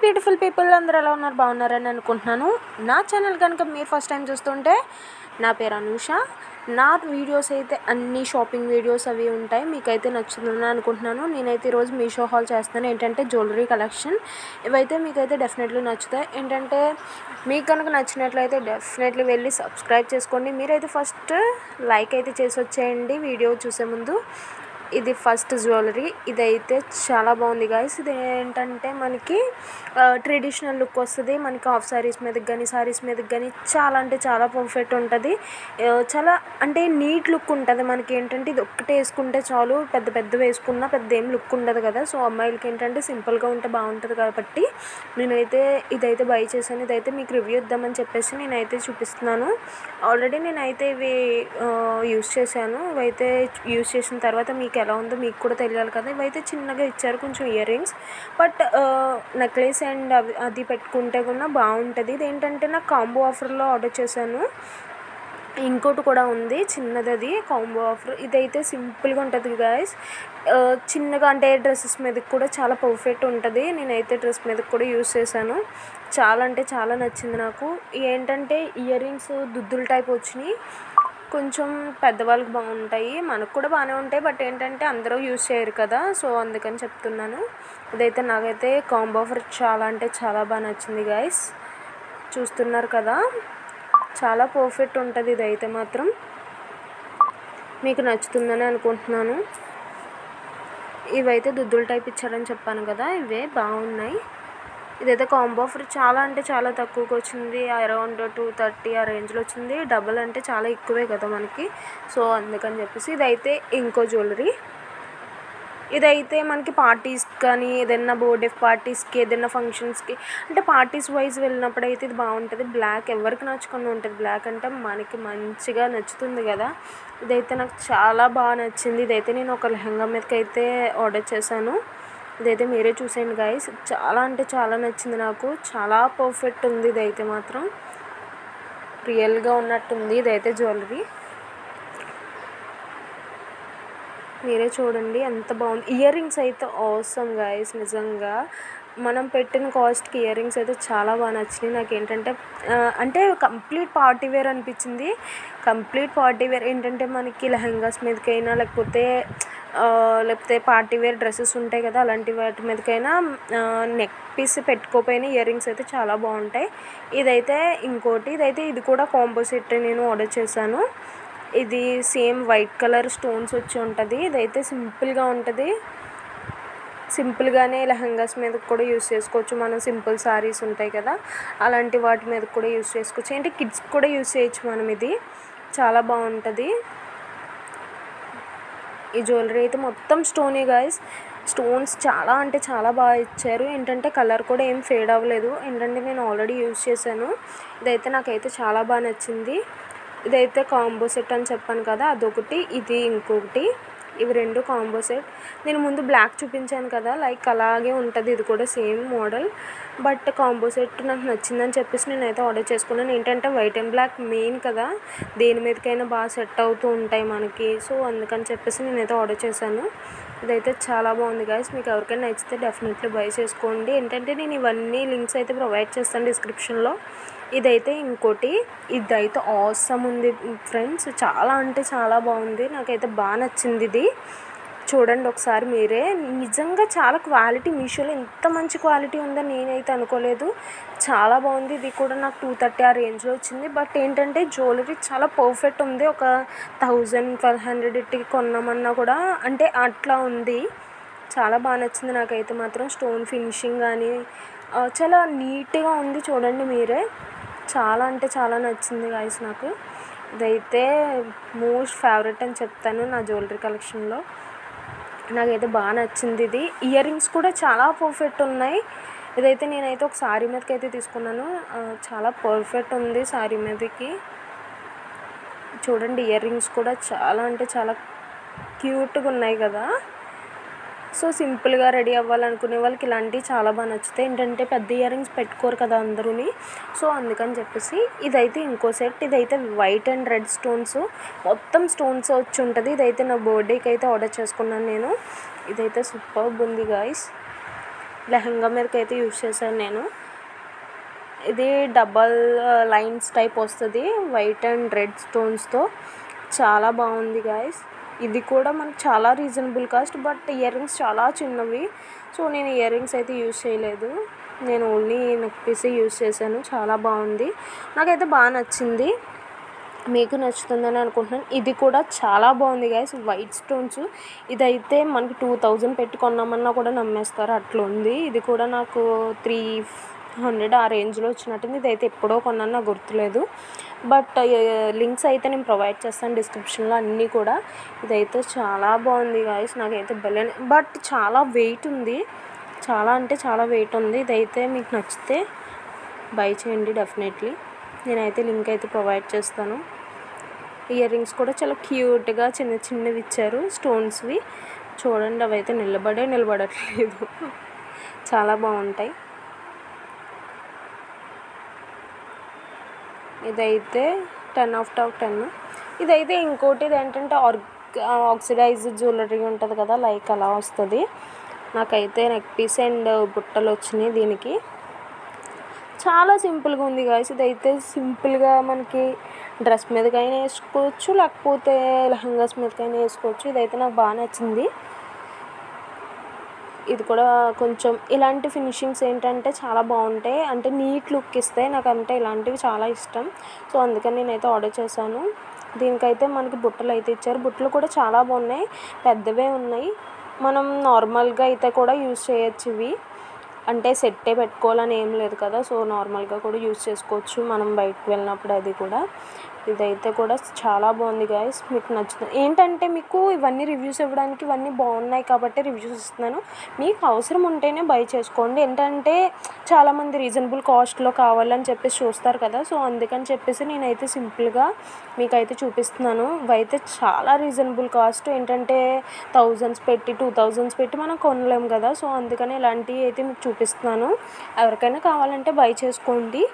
Beautiful people అందరూ ఎలా ఉన్నారు, బాగున్నారని అనుకుంటున్నాను. నా ఛానల్ కనుక మీరు ఫస్ట్ టైం చూస్తుంటే నా పేరు అనూష. నా వీడియోస్ అయితే అన్ని షాపింగ్ వీడియోస్ అవి ఉంటాయి, మీకైతే నచ్చుతుందని అనుకుంటున్నాను. నేనైతే ఈరోజు మీషో హాల్ చేస్తున్నాను. ఏంటంటే జ్యువెలరీ కలెక్షన్. ఇవైతే మీకైతే డెఫినెట్లీ నచ్చుతాయి. ఏంటంటే మీకు కనుక నచ్చినట్లయితే డెఫినెట్లీ వెళ్ళి సబ్స్క్రైబ్ చేసుకోండి. మీరైతే ఫస్ట్ లైక్ అయితే చేసి వచ్చేయండి వీడియో చూసే ముందు. ఇది ఫస్ట్ జ్యువెలరీ. ఇదైతే చాలా బాగుంది గాయస్. ఇది ఏంటంటే మనకి ట్రెడిషనల్ లుక్ వస్తుంది. మనకి హాఫ్ శారీస్ మీదకి కానీ శారీస్ మీదకి కానీ చాలా అంటే చాలా పర్ఫెక్ట్ ఉంటుంది. చాలా అంటే నీట్ లుక్ ఉంటుంది. మనకి ఏంటంటే ఇది ఒక్కటే వేసుకుంటే చాలు, పెద్ద పెద్ద వేసుకున్నా పెద్ద ఏం లుక్ ఉండదు కదా. సో అమ్మాయిలకి ఏంటంటే సింపుల్గా ఉంటే బాగుంటుంది కాబట్టి నేనైతే ఇదైతే బై చేశాను. ఇదైతే మీకు రివ్యూ ఇద్దామని చెప్పేసి నేనైతే చూపిస్తున్నాను. ఆల్రెడీ నేనైతే ఇవి యూస్ చేశాను. ఇవైతే యూస్ చేసిన తర్వాత మీకు ఎలా ఉందో మీకు కూడా తెలియాలి కదా. ఇవైతే చిన్నగా ఇచ్చారు, కొంచెం ear rings, but necklace and అది పెట్టుకుంటే కూడా బాగుంటుంది. ఇదేంటంటే నాకు కాంబో ఆఫర్లో ఆర్డర్ చేశాను. ఇంకోటి కూడా ఉంది చిన్నది, అది కాంబో ఆఫర్. ఇదైతే సింపుల్గా ఉంటుంది గాయస్. చిన్నగా అంటే డ్రెస్సెస్ మీదకి కూడా చాలా పర్ఫెక్ట్ ఉంటుంది. నేనైతే డ్రెస్ మీదకి కూడా యూస్ చేశాను. చాలా అంటే చాలా నచ్చింది నాకు. ఏంటంటే ఇయర్ రింగ్స్ దుద్దుల టైప్ వచ్చినాయి, కొంచెం పెద్దవాళ్ళకి బాగుంటాయి, మనకు కూడా బాగానే ఉంటాయి, బట్ ఏంటంటే అందరూ యూస్ చేయరు కదా. సో అందుకని చెప్తున్నాను. ఇదైతే నాకైతే కాంబో ఆఫర్ చాలా అంటే చాలా బాగా నచ్చింది గాయస్. చూస్తున్నారు కదా, చాలా పర్ఫెక్ట్ ఉంటుంది. ఇదైతే మాత్రం మీకు నచ్చుతుందని అనుకుంటున్నాను. ఇవైతే దుద్దుల టైప్ ఇచ్చారని చెప్పాను కదా, ఇవే బాగున్నాయి. ఇదైతే కాంబో ఆఫర్ చాలా అంటే చాలా తక్కువకి వచ్చింది. అరౌండ్ 230 ఆ రేంజ్లో వచ్చింది. డబల్ అంటే చాలా ఎక్కువే కదా మనకి. సో అందుకని చెప్పేసి ఇదైతే ఇంకో జ్యువెలరీ. ఇదైతే మనకి పార్టీస్ కానీ ఏదైనా బర్త్డే పార్టీస్కి ఏదైనా ఫంక్షన్స్కి అంటే పార్టీస్ వైజ్ వెళ్ళినప్పుడు అయితే ఇది బాగుంటుంది. బ్లాక్ ఎవరికి నచ్చకుండా ఉంటుంది. బ్లాక్ అంటే మనకి మంచిగా నచ్చుతుంది కదా. ఇదైతే నాకు చాలా బాగా నచ్చింది. ఇదైతే నేను ఒక లెహంగా మీదకి అయితే ఆర్డర్ చేశాను. ఇదైతే మీరే చూసేయండి గాయస్. చాలా అంటే చాలా నచ్చింది నాకు. చాలా పర్ఫెక్ట్ ఉంది. ఇదైతే మాత్రం రియల్గా ఉన్నట్టుంది. ఇదైతే జ్యువెలరీ మీరే చూడండి ఎంత బాగుంది. ఇయర్ రింగ్స్ అయితే ఆసమ్ గాయస్. నిజంగా మనం పెట్టిన కాస్ట్కి ఇయర్ రింగ్స్ అయితే చాలా బాగా నచ్చినాయి నాకు. ఏంటంటే అంటే కంప్లీట్ పార్టీ వేర్ అనిపించింది. కంప్లీట్ పార్టీ వేర్ ఏంటంటే మనకి లెహంగాస్ మీదకైనా లేకపోతే పార్టీ వేర్ డ్రెస్సెస్ ఉంటాయి కదా, అలాంటి వాటి మీదకైనా నెక్ పీస్ పెట్టుకోపోయినా ఇయర్ రింగ్స్ అయితే చాలా బాగుంటాయి. ఇదైతే ఇంకోటి. ఇది కూడా కాంబో సెట్ నేను ఆర్డర్ చేశాను. ఇది సేమ్ వైట్ కలర్ స్టోన్స్ వచ్చి ఉంటుంది. ఇదైతే సింపుల్గా ఉంటుంది. సింపుల్గానే లెహంగాస్ మీద కూడా యూస్ చేసుకోవచ్చు. మనం సింపుల్ సారీస్ ఉంటాయి కదా, అలాంటి వాటి మీద కూడా యూస్ చేసుకోవచ్చు. ఏంటి కిడ్స్ కూడా యూస్ చేయొచ్చు మనం. ఇది చాలా బాగుంటుంది. ఈ జ్యువెలరీ అయితే మొత్తం స్టోనీ గాయస్. స్టోన్స్ చాలా అంటే చాలా బాగా ఇచ్చారు. ఏంటంటే కలర్ కూడా ఏం ఫేడ్ అవ్వలేదు. ఏంటంటే నేను ఆల్రెడీ యూస్ చేశాను. ఇదైతే నాకైతే చాలా బాగా నచ్చింది. ఇదైతే కాంబో సెట్ అని చెప్పాను కదా, అదొకటి, ఇది ఇంకొకటి. ఇవి రెండు కాంబో సెట్. నేను ముందు బ్లాక్ చూపించాను కదా, లైక్ అలాగే ఉంటుంది. ఇది కూడా same model, but combo set నాకు నచ్చిందని చెప్పేసి నేనైతే ఆర్డర్ చేసుకున్నాను. ఏంటంటే వైట్ అండ్ బ్లాక్ మెయిన్ కదా, దేని మీదకైనా బాగా సెట్ అవుతూ ఉంటాయి మనకి. సో అందుకని చెప్పేసి నేనైతే ఆర్డర్ చేశాను. ఇదైతే చాలా బాగుంది గాయస్. మీకు ఎవరికైనా నచ్చితే డెఫినెట్లీ బై చేసుకోండి. ఏంటంటే నేను ఇవన్నీ లింక్స్ అయితే ప్రొవైడ్ చేస్తాను డిస్క్రిప్షన్లో. ఇదైతే ఇంకోటి. ఇదైతే ఆసమ్ ఉంది ఫ్రెండ్స్. చాలా అంటే చాలా బాగుంది. నాకైతే బాగా నచ్చింది. ఇది చూడండి ఒకసారి మీరే. నిజంగా చాలా క్వాలిటీ, మీషోలో ఇంత మంచి క్వాలిటీ ఉందని నేనైతే అనుకోలేదు. చాలా బాగుంది. ఇది కూడా నాకు 230 ఆ రేంజ్లో వచ్చింది. బట్ ఏంటంటే జ్యువెలరీ చాలా పర్ఫెక్ట్ ఉంది. ఒక 1000-1200 కొన్నామన్నా కూడా అంటే అట్లా ఉంది. చాలా బాగా నచ్చింది నాకైతే మాత్రం. స్టోన్ ఫినిషింగ్ కానీ చాలా నీట్గా ఉంది. చూడండి మీరే. చాలా అంటే చాలా నచ్చింది గాయస్ నాకు. ఇదైతే మోస్ట్ ఫేవరెట్ అని చెప్తాను నా జ్యువెలరీ కలెక్షన్లో. నాకైతే బాగా నచ్చింది. ఇది ఇయర్ రింగ్స్ కూడా చాలా పర్ఫెక్ట్ ఉన్నాయి. ఇదైతే నేనైతే ఒక శారీ మీదకి అయితే తీసుకున్నాను. చాలా పర్ఫెక్ట్ ఉంది శారీ మీదకి. చూడండి ఇయర్ రింగ్స్ కూడా చాలా అంటే చాలా క్యూట్గా ఉన్నాయి కదా. సో సింపుల్గా రెడీ అవ్వాలనుకునే వాళ్ళకి ఇలాంటివి చాలా బాగా నచ్చుతాయి. ఏంటంటే పెద్ద ఇయర్ రింగ్స్ పెట్టుకోరు కదా అందరూని. సో అందుకని చెప్పేసి ఇదైతే ఇంకో సెట్. ఇదైతే వైట్ అండ్ రెడ్ స్టోన్స్, మొత్తం స్టోన్స్ వచ్చి ఉంటుంది. ఇదైతే నా బర్త్డేకి అయితే ఆర్డర్ చేసుకున్నాను నేను. ఇదైతే సూపర్బ్ ఉంది గాయస్. లెహంగా మీదకైతే యూజ్ చేశాను నేను. ఇది డబల్ లైన్స్ టైప్ వస్తుంది వైట్ అండ్ రెడ్ స్టోన్స్తో. చాలా బాగుంది గాయస్. ఇది కూడా మనకు చాలా reasonable cost. But ear rings చాలా చిన్నవి, సో నేను ఇయర్ రింగ్స్ అయితే యూజ్ చేయలేదు. నేను ఓన్లీ నెక్ పీసే యూజ్ చేశాను. చాలా బాగుంది, నాకైతే బాగా నచ్చింది. మీకు నచ్చుతుందని అనుకుంటున్నాను. ఇది కూడా చాలా బాగుంది గైస్, వైట్ స్టోన్స్. ఇదైతే మనకి 2000 పెట్టి కొన్నామన్నా కూడా నమ్మేస్తారు అట్లుంది. ఇది కూడా నాకు 300 ఆ రేంజ్లో వచ్చినట్టుంది. ఇదైతే ఎప్పుడో కొన్నాను, నాకు గుర్తులేదు. బట్ లింక్స్ అయితే నేను ప్రొవైడ్ చేస్తాను డిస్క్రిప్షన్లో అన్నీ కూడా. ఇదైతే చాలా బాగుంది గాయస్, నాకైతే భలే. బట్ చాలా వెయిట్ ఉంది, చాలా అంటే చాలా వెయిట్ ఉంది. ఇదైతే మీకు నచ్చితే బై చేయండి డెఫినెట్లీ. నేనైతే లింక్ అయితే ప్రొవైడ్ చేస్తాను. ఇయర్ రింగ్స్ కూడా చాలా క్యూట్గా చిన్న చిన్నవి ఇచ్చారు స్టోన్స్వి. చూడండి, అవి అయితే నిలబడట్లేదు, చాలా బాగుంటాయి. ఇదైతే 10/10. ఇదైతే ఇంకోటి ఏంటంటే ఆక్సిడైజ్డ్ జ్యువెలరీ ఉంటుంది కదా, లైక్ అలా వస్తుంది. నాకైతే నెక్ పీస్ అండ్ బుట్టలు వచ్చినాయి దీనికి. చాలా సింపుల్గా ఉంది గాయస్. ఇదైతే సింపుల్గా మనకి డ్రెస్ మీదకైనా వేసుకోవచ్చు, లేకపోతే లెహంగాస్ మీదకైనా వేసుకోవచ్చు. ఇదైతే నాకు బాగా నచ్చింది. ఇది కూడా కొంచెం ఇలాంటి ఫినిషింగ్స్ ఏంటంటే చాలా బాగుంటాయి, అంటే నీట్ లుక్ ఇస్తాయి. నాకంటే ఇలాంటివి చాలా ఇష్టం, సో అందుకని నేనైతే ఆర్డర్ చేశాను. దీనికైతే మనకి బుట్టలు అయితే ఇచ్చారు. బుట్టలు కూడా చాలా బాగున్నాయి, పెద్దవే ఉన్నాయి. మనం నార్మల్గా అయితే కూడా యూజ్ చేయొచ్చు ఇవి, అంటే సెట్టే పెట్టుకోవాలని ఏం లేదు కదా, సో నార్మల్గా కూడా యూజ్ చేసుకోవచ్చు మనం బయటకు వెళ్ళినప్పుడు. అది కూడా ఇదైతే కూడా చాలా బాగుంది గాయస్, మీకు నచ్చుతుంది. ఏంటంటే మీకు ఇవన్నీ రివ్యూస్ ఇవ్వడానికి ఇవన్నీ బాగున్నాయి కాబట్టి రివ్యూస్ ఇస్తున్నాను. మీకు అవసరం ఉంటేనే బై చేసుకోండి. ఏంటంటే చాలామంది రీజనబుల్ కాస్ట్లో కావాలని చెప్పేసి చూస్తారు కదా, సో అందుకని చెప్పేసి నేనైతే సింపుల్గా మీకైతే చూపిస్తున్నాను. ఇవైతే చాలా రీజనబుల్ కాస్ట్. ఏంటంటే 1000s పెట్టి 2000s పెట్టి మనం కొనలేము కదా, సో అందుకని ఇలాంటివి అయితే మీకు చూపిస్తున్నాను. ఎవరికైనా కావాలంటే బై చేసుకోండి.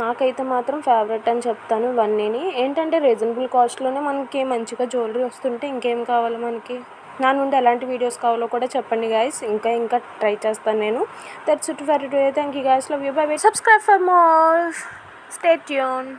నాకైతే మాత్రం ఫేవరెట్ అని చెప్తాను ఇవన్నీని. ఏంటంటే రీజనబుల్ కాస్ట్లోనే మనకి మంచిగా జ్యువెలరీ వస్తుంటే ఇంకేం కావాలి మనకి. నా నుండి ఎలాంటి వీడియోస్ కావాలో కూడా చెప్పండి గాయస్, ఇంకా ట్రై చేస్తాను నేను. That's it for today. Thank you guys, love you, by by. Subscribe for more, stay tune.